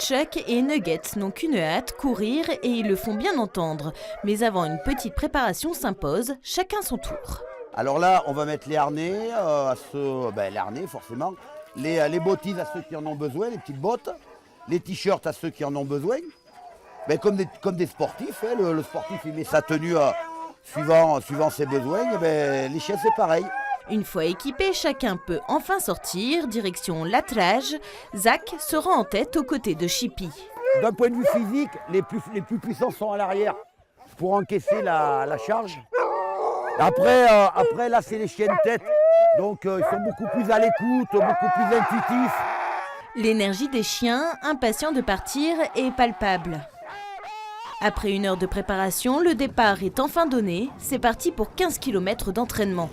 Chuck et Nugget n'ont qu'une hâte, courir, et ils le font bien entendre. Mais avant, une petite préparation s'impose, chacun son tour. Alors là, on va mettre les harnais, les harnais forcément, les bottises à ceux qui en ont besoin, les petites bottes, les t-shirts à ceux qui en ont besoin. Comme des sportifs, hein, le sportif il met sa tenue suivant ses besoins, et les chiens c'est pareil. Une fois équipé, chacun peut enfin sortir, direction l'attelage. Zach sera en tête aux côtés de Chippy. D'un point de vue physique, les plus puissants sont à l'arrière pour encaisser la charge. Après, là, c'est les chiens de tête, donc ils sont beaucoup plus à l'écoute, beaucoup plus intuitifs. L'énergie des chiens, impatients de partir, est palpable. Après 1 heure de préparation, le départ est enfin donné. C'est parti pour 15 km d'entraînement.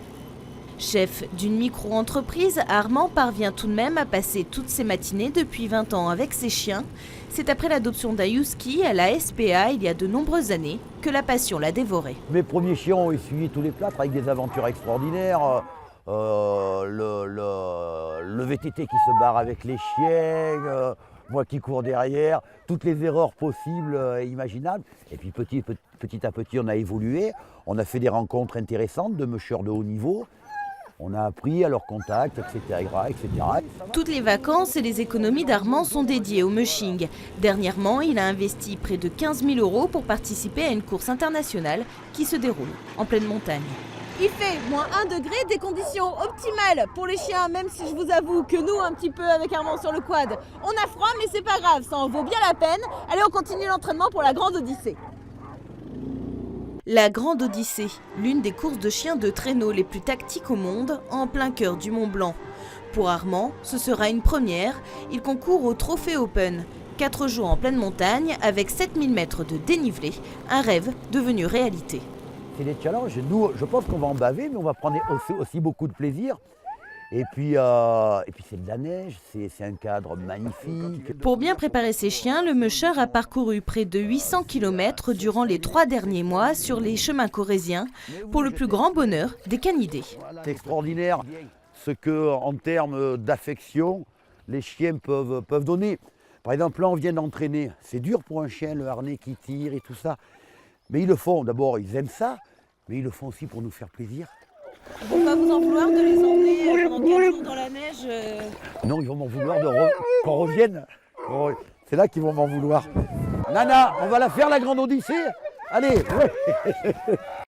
Chef d'une micro-entreprise, Armand parvient tout de même à passer toutes ses matinées depuis 20 ans avec ses chiens. C'est après l'adoption d'un husky à la SPA il y a de nombreuses années que la passion l'a dévoré. Mes premiers chiens ont essuyé tous les plâtres avec des aventures extraordinaires. Le VTT qui se barre avec les chiens, moi qui cours derrière, toutes les erreurs possibles et imaginables. Et puis petit à petit, on a évolué. On a fait des rencontres intéressantes de mushers de haut niveau. On a appris à leur contact, etc., etc. Toutes les vacances et les économies d'Armand sont dédiées au mushing. Dernièrement, il a investi près de 15 000 € pour participer à une course internationale qui se déroule en pleine montagne. Il fait -1 degré, des conditions optimales pour les chiens, même si je vous avoue que nous, un petit peu avec Armand sur le quad, on a froid, mais c'est pas grave, ça en vaut bien la peine. Allez, on continue l'entraînement pour la Grande Odyssée. La Grande Odyssée, l'une des courses de chiens de traîneau les plus tactiques au monde, en plein cœur du Mont Blanc. Pour Armand, ce sera une première. Il concourt au Trophée Open. 4 jours en pleine montagne avec 7000 mètres de dénivelé, un rêve devenu réalité. C'est des challenges. Nous, je pense qu'on va en baver, mais on va prendre aussi beaucoup de plaisir. Et puis c'est de la neige, c'est un cadre magnifique. Pour bien préparer ses chiens, le musher a parcouru près de 800 km durant les 3 derniers mois sur les chemins corréziens, pour le plus grand bonheur des canidés. C'est extraordinaire ce que, en termes d'affection, les chiens peuvent donner. Par exemple, là, on vient d'entraîner. C'est dur pour un chien, le harnais qui tire et tout ça. Mais ils le font. D'abord, ils aiment ça, mais ils le font aussi pour nous faire plaisir. On va vous en vouloir de les emmener pendant 4 jours dans la neige. Non, ils vont m'en vouloir qu'on revienne. C'est là qu'ils vont m'en vouloir. Nana, on va la faire la Grande Odyssée. Allez, ouais.